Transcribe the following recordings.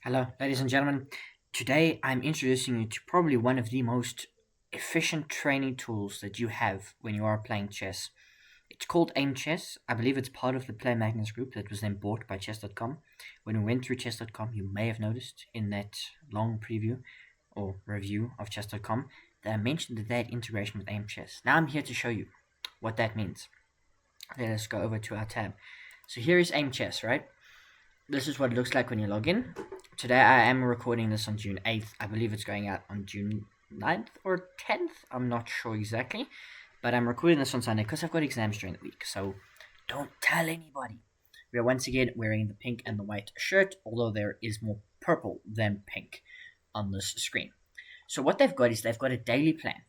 Hello, ladies and gentlemen. Today I'm introducing you to probably one of the most efficient training tools that you have when you are playing chess. It's called Aimchess. I believe it's part of the Play Magnus group that was then bought by chess.com. When we went through chess.com, you may have noticed in that long preview or review of chess.com that I mentioned that they had integration with Aimchess. Now I'm here to show you what that means. Let us go over to our tab. So here is Aimchess, right? This is what it looks like when you log in. Today I am recording this on June 8th. I believe it's going out on June 9th or 10th. I'm not sure exactly. But I'm recording this on Sunday because I've got exams during the week. So don't tell anybody. We are once again wearing the pink and the white shirt, although there is more purple than pink on this screen. So what they've got is they've got a daily plan,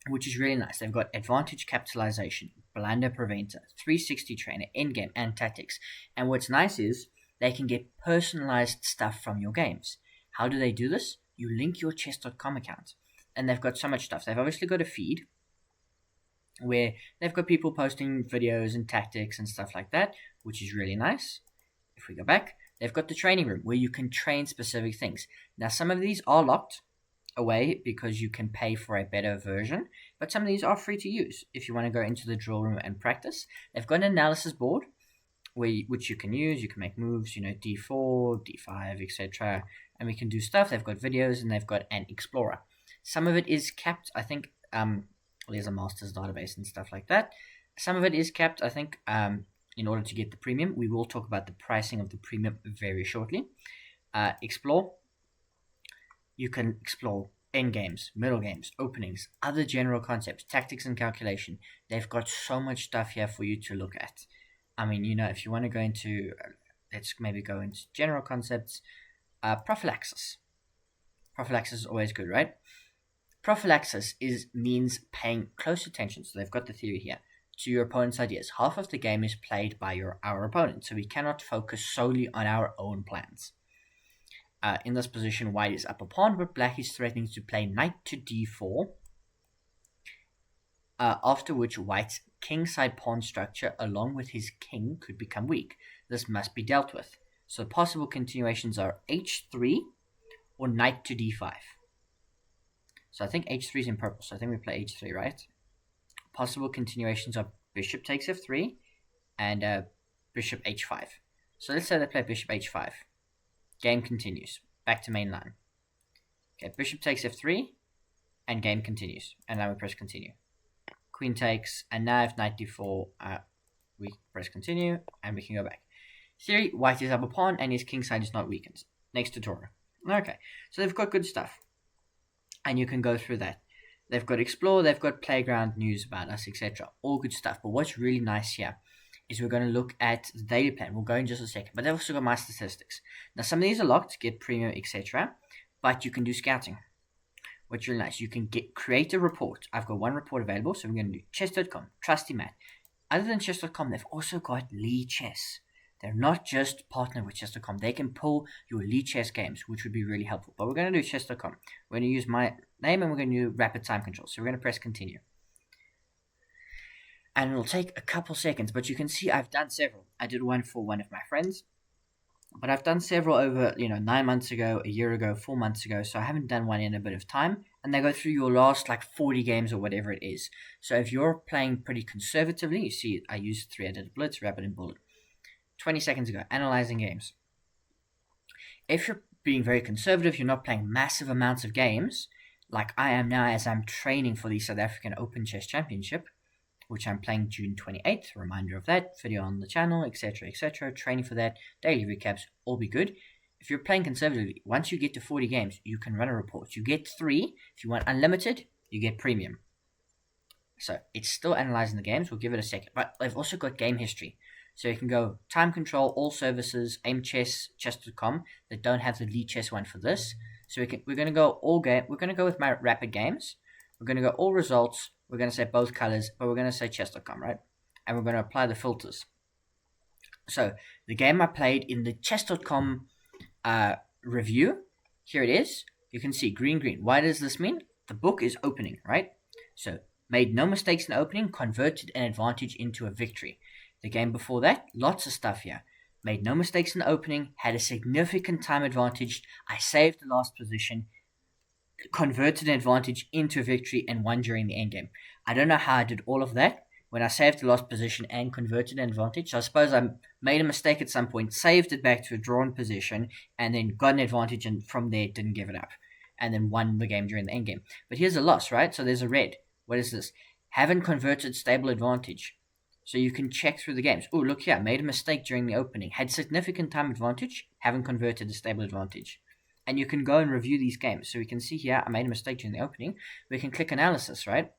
which is really nice. They've got advantage capitalization, blunder preventer, 360 trainer, endgame, and tactics. And what's nice is they can get personalized stuff from your games. How do they do this? You link your chess.com account. And they've got so much stuff. They've obviously got a feed where they've got people posting videos and tactics and stuff like that, which is really nice. If we go back, they've got the training room where you can train specific things. Now, some of these are locked away because you can pay for a better version, but some of these are free to use if you want to go into the drill room and practice. They've got an analysis board which you can use. You can make moves, d4, d5, etc. And we can do stuff. They've got videos and they've got an explorer. Some of it is capped, I think. There's a master's database and stuff like that. Some of it is capped, I think, in order to get the premium. We will talk about the pricing of the premium very shortly. Explore. You can explore end games, middle games, openings, other general concepts, tactics and calculation. They've got so much stuff here for you to look at. I mean, if you want to go into, let's maybe go into general concepts. Prophylaxis. Prophylaxis is always good, right? Prophylaxis means paying close attention. So they've got the theory here to your opponent's ideas. Half of the game is played by our opponent, so we cannot focus solely on our own plans. In this position, white is up a pawn, but black is threatening to play knight to d4, after which white's kingside pawn structure along with his king could become weak. This must be dealt with. So possible continuations are h3 or knight to d5. So I think h3 is in purple, so I think we play h3, right? Possible continuations are bishop takes f3 and bishop h5. So let's say they play bishop h5. Game continues. Back to main line. Okay, bishop takes f3, and game continues. And now we press continue. Queen takes, and now if knight d4, we press continue, and we can go back. Theory, white is up a pawn, and his king side is not weakened. Next tutorial. Okay, so they've got good stuff. And you can go through that. They've got explore, they've got playground news about us, etc. All good stuff. But what's really nice here is we're going to look at the daily plan. We'll go in just a second. But they've also got my statistics. Now, some of these are locked, get premium, etc. But you can do scouting. What's really nice, you can create a report. I've got one report available, so we're going to do chess.com, Trusty Matt. Other than chess.com, they've also got Lee Chess. They're not just partnered with chess.com. They can pull your Lee Chess games, which would be really helpful. But we're going to do chess.com. We're going to use my name, and we're going to do rapid time control. So we're going to press continue. And it'll take a couple seconds, but you can see I've done several. I did one for one of my friends, but I've done several over, 9 months ago, a year ago, 4 months ago, so I haven't done one in a bit of time, and they go through your last, 40 games or whatever it is. So if you're playing pretty conservatively, you see I used 3, I did blitz, rapid, and bullet. 20 seconds ago, analyzing games. If you're being very conservative, you're not playing massive amounts of games, like I am now as I'm training for the South African Open Chess Championship, which I'm playing June 28th, a reminder of that, video on the channel, etc., etc., training for that, daily recaps, all be good. If you're playing conservatively, once you get to 40 games, you can run a report. You get 3. If you want unlimited, you get premium. So it's still analyzing the games. We'll give it a second. But they've also got game history. So you can go time control, all services, Aimchess, chess.com that don't have the Lee Chess one for this. So we're going to go all game. We're going to go with my rapid games. We're going to go all results. We're going to say both colors, but we're going to say chess.com, right? And we're going to apply the filters. So the game I played in the chess.com review, here it is. You can see green, green. Why does this mean? The book is opening, right? So made no mistakes in opening, converted an advantage into a victory. The game before that, lots of stuff here. made no mistakes in the opening, had a significant time advantage. I saved the last position, converted an advantage into a victory, and won during the endgame. I don't know how I did all of that when I saved the last position and converted an advantage. So I suppose I made a mistake at some point, saved it back to a drawn position, and then got an advantage, and from there didn't give it up, and then won the game during the endgame. But here's a loss, right? So there's a red. What is this? Haven't converted stable advantage. So you can check through the games. Oh, look here, made a mistake during the opening. Had significant time advantage, haven't converted a stable advantage. And you can go and review these games. So we can see here, I made a mistake during the opening. We can click analysis, right?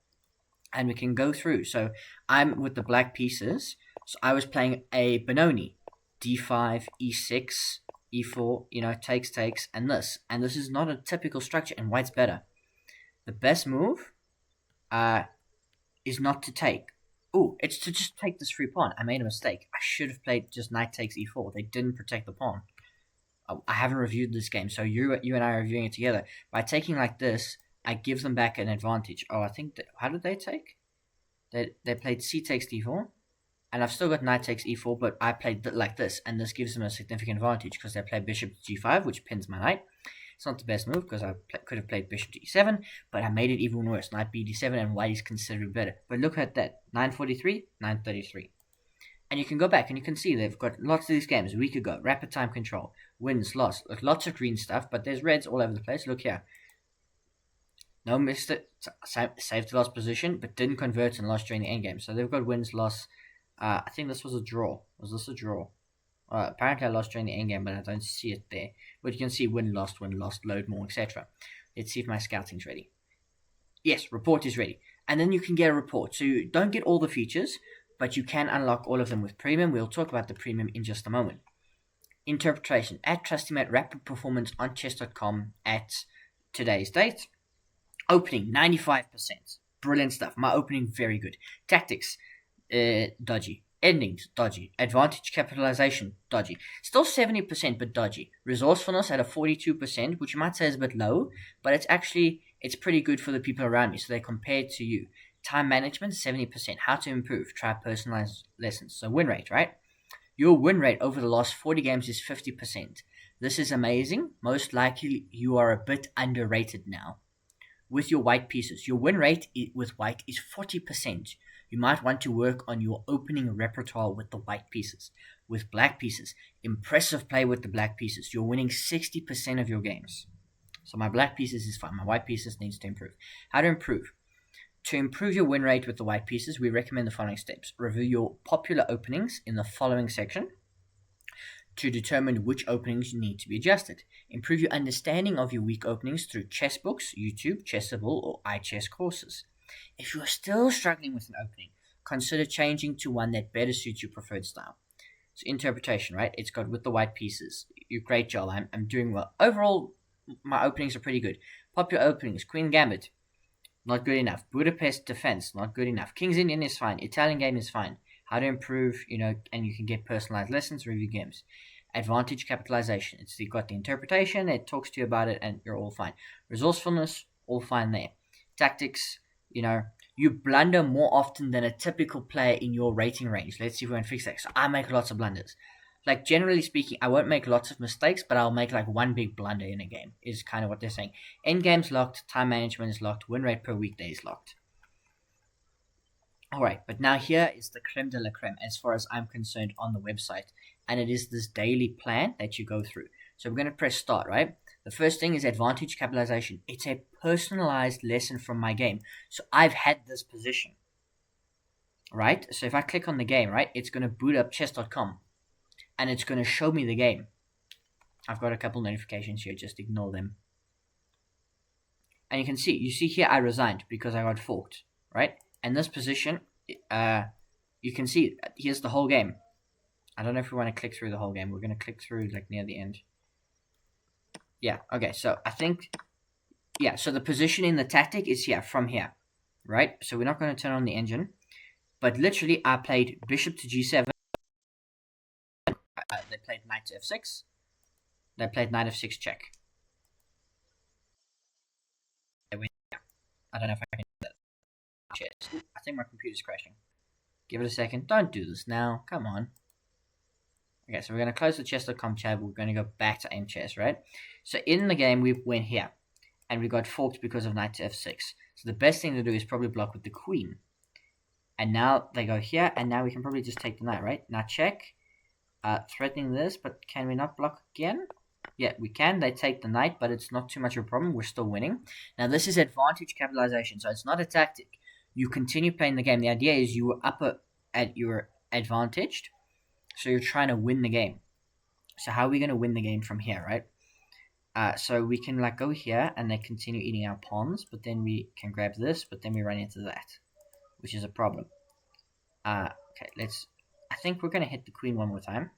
And we can go through. So I'm with the black pieces. So I was playing a Benoni. D5, E6, E4, takes, and this. And this is not a typical structure, and white's better. The best move is not to take. Oh, it's to just take this free pawn. I made a mistake. I should have played just knight takes e4. They didn't protect the pawn. I haven't reviewed this game, so you and I are reviewing it together. By taking like this, I give them back an advantage. Oh, I think how did they take? They played c takes d4, and I've still got knight takes e4, but I played like this, and this gives them a significant advantage because they play bishop to g5, which pins my knight. It's not the best move because I could have played bishop to e7, but I made it even worse. Knight b d7, and white is considerably better. But look at that, 943, 933. And you can go back and you can see they've got lots of these games a week ago. Rapid time control, wins, loss, lots of green stuff, but there's reds all over the place. Look here. No, missed it. Saved the last position, but didn't convert and lost during the endgame. So they've got wins, loss. I think this was a draw. Was this a draw? Apparently I lost during the endgame, but I don't see it there. But you can see win, lost, load more, etc. Let's see if my scouting's ready. Yes, report is ready. And then you can get a report. So you don't get all the features, but you can unlock all of them with premium. We'll talk about the premium in just a moment. Interpretation. At TrustyMate, rapid performance on chess.com at today's date. Opening, 95%. Brilliant stuff. My opening, very good. Tactics, dodgy. Endings, dodgy. Advantage capitalization, dodgy. Still 70%, but dodgy. Resourcefulness at a 42%, which you might say is a bit low, but it's pretty good for the people around me, so they compare to you. Time management, 70%. How to improve? Try personalized lessons. So win rate, right? Your win rate over the last 40 games is 50%. This is amazing. Most likely you are a bit underrated now. With your white pieces, your win rate with white is 40%. You might want to work on your opening repertoire with the white pieces. With black pieces, impressive play with the black pieces. You're winning 60% of your games. So my black pieces is fine. My white pieces needs to improve. How to improve? To improve your win rate with the white pieces, we recommend the following steps. Review your popular openings in the following section to determine which openings need to be adjusted. Improve your understanding of your weak openings through chess books, YouTube, Chessable, or iChess courses. If you are still struggling with an opening, consider changing to one that better suits your preferred style. So interpretation, right? It's got with the white pieces. You're great, Joel. I'm doing well. Overall, my openings are pretty good. Popular openings, Queen Gambit, not good enough. Budapest Defense, not good enough. King's Indian is fine. Italian game is fine. How to improve, and you can get personalized lessons, review games. Advantage capitalization. It's got the interpretation, it talks to you about it, and you're all fine. Resourcefulness, all fine there. Tactics, you blunder more often than a typical player in your rating range. Let's see if we can fix that. So I make lots of blunders. Like, generally speaking, I won't make lots of mistakes, but I'll make like one big blunder in a game, is kind of what they're saying. Endgame's locked, time management is locked, win rate per weekday is locked. Alright, but now here is the creme de la creme as far as I'm concerned on the website. And it is this daily plan that you go through. So we're going to press start, right? The first thing is advantage capitalization. It's a personalized lesson from my game. So I've had this position, right? So if I click on the game, right, it's going to boot up chess.com. And it's going to show me the game. I've got a couple notifications here, just ignore them. And you see here I resigned because I got forked, right? And this position, you can see, here's the whole game. I don't know if we want to click through the whole game. We're going to click through like near the end. Yeah, okay, so I think, so the position in the tactic is here, from here, right? So we're not going to turn on the engine. But literally, I played bishop to g7. They played knight to f6. They played knight f6 check. I don't know if I can do that. Chess. I think my computer's crashing. Give it a second. Don't do this now. Come on. Okay, so we're going to close the chess.com tab. We're going to go back to Aimchess, right? So in the game, we went here. And we got forked because of knight to f6. So the best thing to do is probably block with the queen. And now they go here, and now we can probably just take the knight, right? Now check. Threatening this, but can we not block again? Yeah, we can. They take the knight, but it's not too much of a problem. We're still winning. Now this is advantage capitalization, so it's not a tactic. You continue playing the game. The idea is you were up at your advantaged, so you're trying to win the game. So how are we going to win the game from here, right? So we can like go here and they continue eating our pawns, but then we can grab this, but then we run into that, which is a problem. Okay, I think we're going to hit the queen one more time.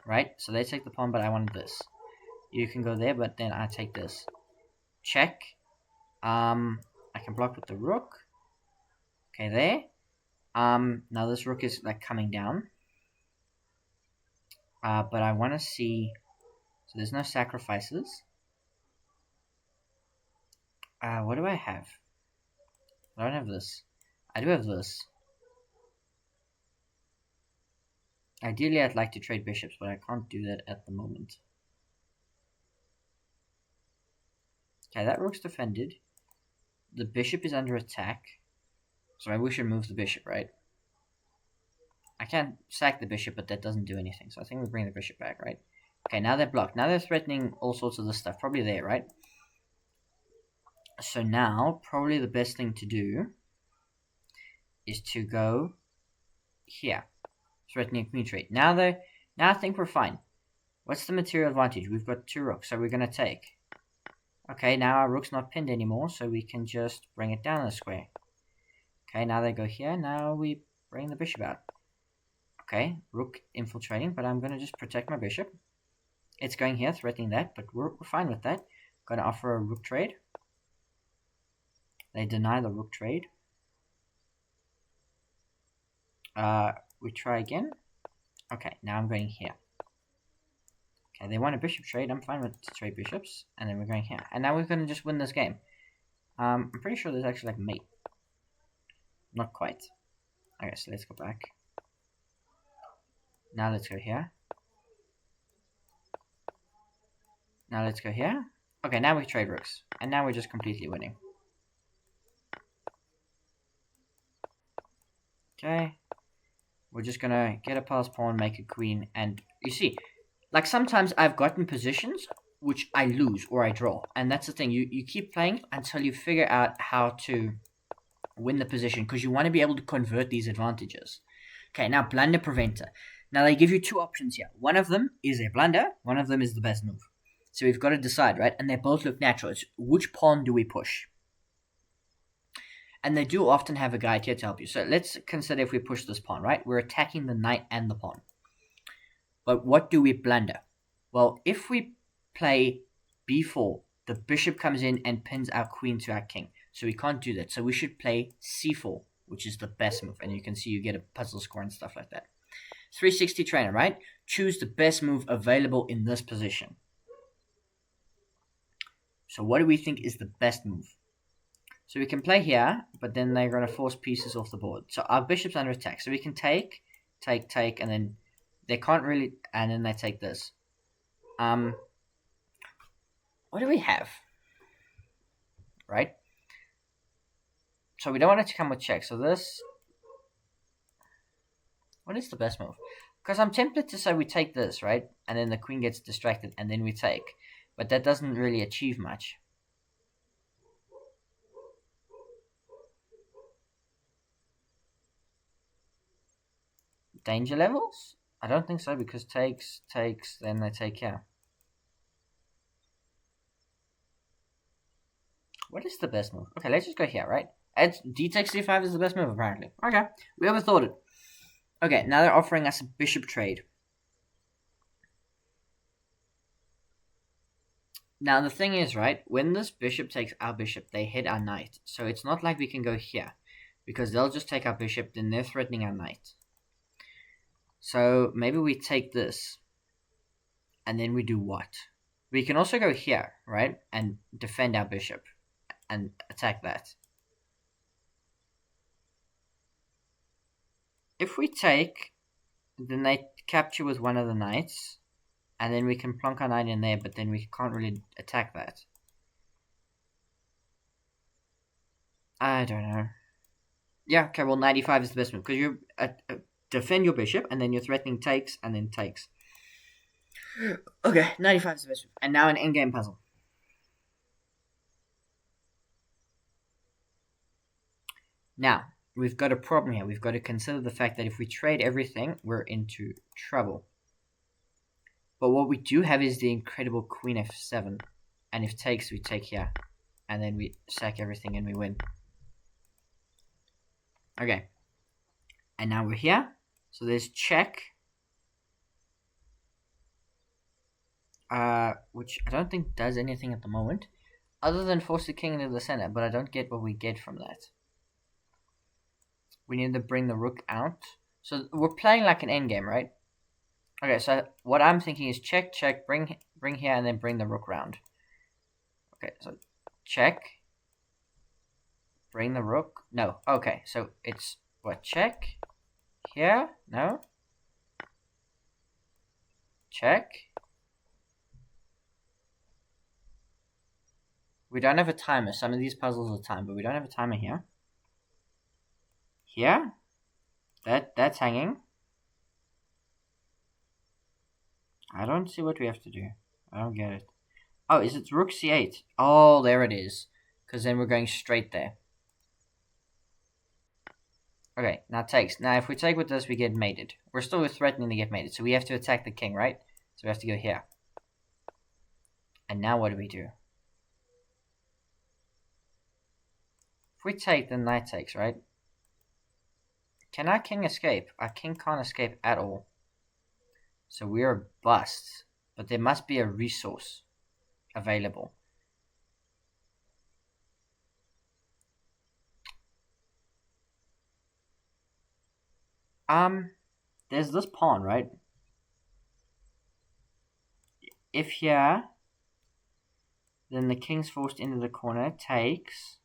Right, so they take the pawn, but I wanted this. You can go there, but then I take this. Check. I can block with the rook. Okay, there. Now this rook is like coming down. But I want to see. So there's no sacrifices. What do I have? I don't have this. I do have this. Ideally, I'd like to trade bishops, but I can't do that at the moment. Okay, that rook's defended. The bishop is under attack. So maybe we should move the bishop, right? I can't sack the bishop, but that doesn't do anything. So I think we bring the bishop back, right? Okay, now they're blocked. Now they're threatening all sorts of this stuff. Probably there, right? So now, probably the best thing to do is to go here. Threatening a queen trade. Now I think we're fine. What's the material advantage? We've got two rooks, so we're going to take. Okay, now our rook's not pinned anymore, so we can just bring it down a square. Okay, now they go here. Now we bring the bishop out. Okay, rook infiltrating, but I'm going to just protect my bishop. It's going here, threatening that, but we're fine with that. Going to offer a rook trade. They deny the rook trade. We try again. Okay, now I'm going here. Okay, they want a bishop trade. I'm fine with trade bishops. And then we're going here. And now we're going to just win this game. I'm pretty sure there's actually like mate. Not quite. Okay, so let's go back. Now let's go here. Now let's go here. Okay, now we trade rooks. And now we're just completely winning. Okay. We're just gonna get a pass pawn, make a queen, and you see, like sometimes I've gotten positions which I lose or I draw. And that's the thing, you keep playing until you figure out how to win the position, because you want to be able to convert these advantages. Okay, now blunder preventer. Now they give you two options here. One of them is a blunder, one of them is the best move. So we've got to decide, right? And they both look natural. It's which pawn do we push? And they do often have a guide here to help you. So let's consider if we push this pawn, right? We're attacking the knight and the pawn. But what do we blunder? Well, if we play b4, the bishop comes in and pins our queen to our king. So we can't do that. So we should play c4, which is the best move. And you can see you get a puzzle score and stuff like that. 360 trainer, right? Choose the best move available in this position. So what do we think is the best move? So we can play here, but then they're going to force pieces off the board. So our bishop's under attack. So we can take, and then they can't really, and then they take this. What do we have? Right? So we don't want it to come with check. So this, what is the best move? Because I'm tempted to say we take this, right? And then the queen gets distracted, and then we take. But that doesn't really achieve much. Danger levels? I don't think so, because takes, then they take here. What is the best move? Okay, let's just go here, right? D takes c5 is the best move, apparently. Okay, we overthought it. Okay, now they're offering us a bishop trade. Now the thing is, right, when this bishop takes our bishop, they hit our knight. So it's not like we can go here, because they'll just take our bishop, then they're threatening our knight. So maybe we take this, and then we do what? We can also go here, right, and defend our bishop, and attack that. If we take, Then they capture with one of the knights, and then we can plonk our knight in there, but then we can't really attack that. I don't know. Yeah, okay, well, 95 is the best move, because you defend your bishop, and then you're threatening takes, and then takes. Okay, 95 is the best move. And now an endgame puzzle. Now, we've got a problem here. We've got to consider the fact that if we trade everything, we're into trouble. But what we do have is the incredible queen f7. And if takes, we take here. And then we sack everything and we win. Okay. And now we're here. So there's check. Which I don't think does anything at the moment. Other than force the king into the center. But I don't get what we get from that. We need to bring the rook out. So we're playing like an endgame, right? Okay, so what I'm thinking is check, check, bring here, and then bring the rook round. Okay, so check. Bring the rook. No, okay, so it's what, check? Here? No? Check. We don't have a timer. Some of these puzzles are timed, but we don't have a timer here. Here? That's hanging. I don't see what we have to do. I don't get it. Oh, is it rook c8? Oh, there it is. Because then we're going straight there. Okay, now takes. Now, if we take with this, we get mated. We're still threatening to get mated, so we have to attack the king, right? So we have to go here. And now what do we do? If we take, then knight takes, right? Can our king escape? Our king can't escape at all. So we are bust. But there must be a resource available. There's this pawn, right? If here, then the king's forced into the corner, takes.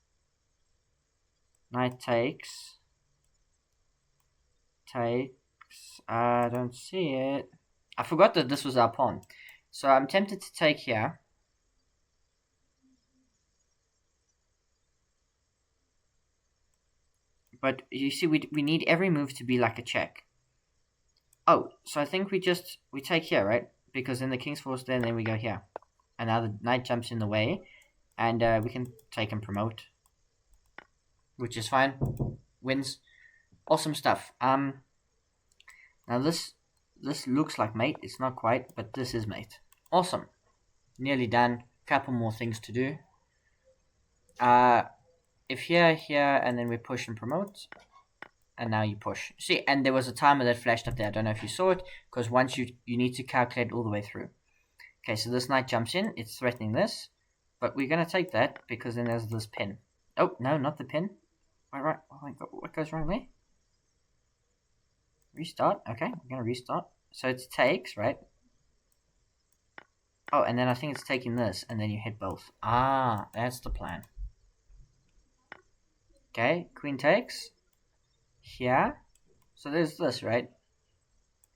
Knight takes. Takes. I don't see it. I forgot that this was our pawn. So I'm tempted to take here. But you see, we need every move to be like a check. Oh, so I think we take here, right? Because then the king's forced there, and then we go here. And now the knight jumps in the way. And we can take and promote. Which is fine. Wins. Awesome stuff. Now this looks like mate. It's not quite, but this is mate. Awesome. Nearly done. Couple more things to do. If here, and then we push and promote. And now you push. See, and there was a timer that flashed up there. I don't know if you saw it, because once you need to calculate all the way through. Okay, so this knight jumps in. It's threatening this. But we're going to take that, because then there's this pin. Oh, no, not the pin. Right. Oh my God, what goes wrong there? Restart. Okay, I'm going to restart. So it takes, right? Oh, and then I think it's taking this, and then you hit both. Ah, that's the plan. Okay, queen takes. Here. So there's this, right?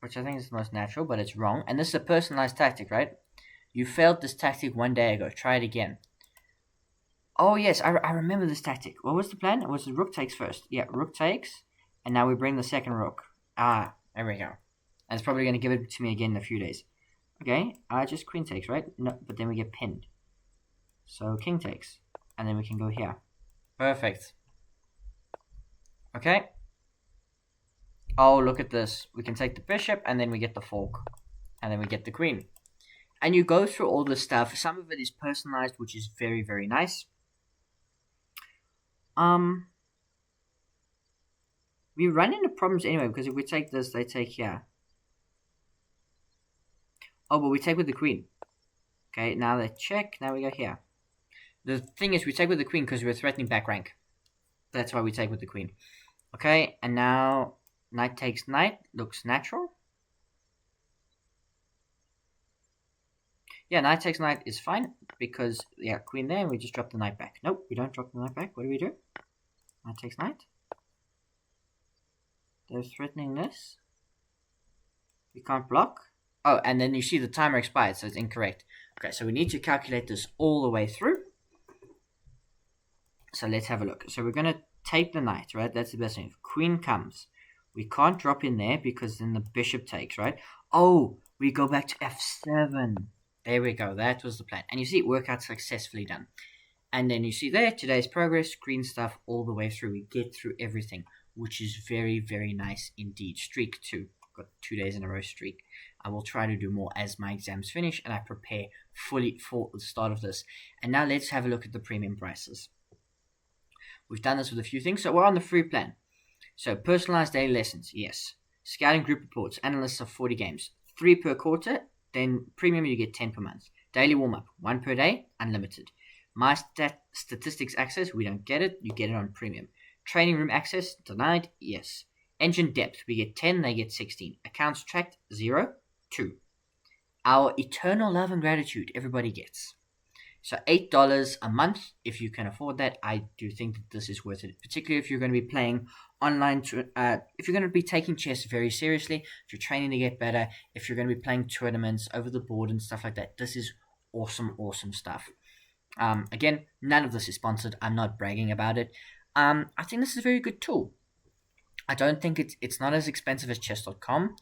Which I think is the most natural, but it's wrong. And this is a personalized tactic, right? You failed this tactic 1 day ago. Try it again. Oh, yes, I remember this tactic. What was the plan? It was the rook takes first. Yeah, rook takes. And now we bring the second rook. Ah, there we go. And it's probably going to give it to me again in a few days. Okay, just queen takes, right? No, but then we get pinned. So king takes. And then we can go here. Perfect. Okay. Oh, look at this. We can take the bishop, and then we get the fork. And then we get the queen. And you go through all this stuff. Some of it is personalized, which is very, very nice. We run into problems anyway, because if we take this, they take here. Oh, but we take with the queen. Okay, now they check. Now we go here. The thing is, we take with the queen because we're threatening back rank. That's why we take with the queen. Okay, and now knight takes knight. Looks natural. Yeah, knight takes knight is fine because, yeah, queen there, and we just drop the knight back. Nope, we don't drop the knight back. What do we do? Knight takes knight. They're threatening this. We can't block. Oh, and then you see the timer expired, so it's incorrect. Okay, so we need to calculate this all the way through. So let's have a look. So we're going to take the knight, right? That's the best thing. If queen comes, we can't drop in there because then the bishop takes, right? Oh, we go back to f7. There we go. That was the plan. And you see it worked out successfully done. And then you see there, today's progress, green stuff all the way through. We get through everything, which is very, very nice indeed. Streak 2. Got 2 days in a row streak. I will try to do more as my exams finish and I prepare fully for the start of this. And now let's have a look at the premium prices. We've done this with a few things. So we're on the free plan. So personalized daily lessons, yes. Scouting group reports, analysts of 40 games. 3 per quarter, then premium you get 10 per month. Daily warm-up, 1 per day, unlimited. My statistics access, we don't get it. You get it on premium. Training room access, denied, yes. Engine depth, we get 10, they get 16. Accounts tracked, 0, 2. Our eternal love and gratitude, everybody gets. So $8 a month, if you can afford that, I do think that this is worth it. Particularly if you're going to be playing online, if you're going to be taking chess very seriously, if you're training to get better, if you're going to be playing tournaments over the board and stuff like that, this is awesome, awesome stuff. Again, none of this is sponsored. I'm not bragging about it. I think this is a very good tool. I don't think it's not as expensive as chess.com.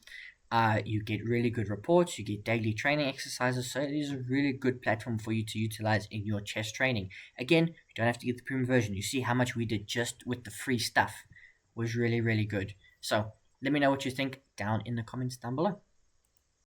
You get really good reports, you get daily training exercises, so it is a really good platform for you to utilize in your chess training. Again, you don't have to get the premium version. You see how much we did just with the free stuff. It was really, really good. So let me know what you think down in the comments down below.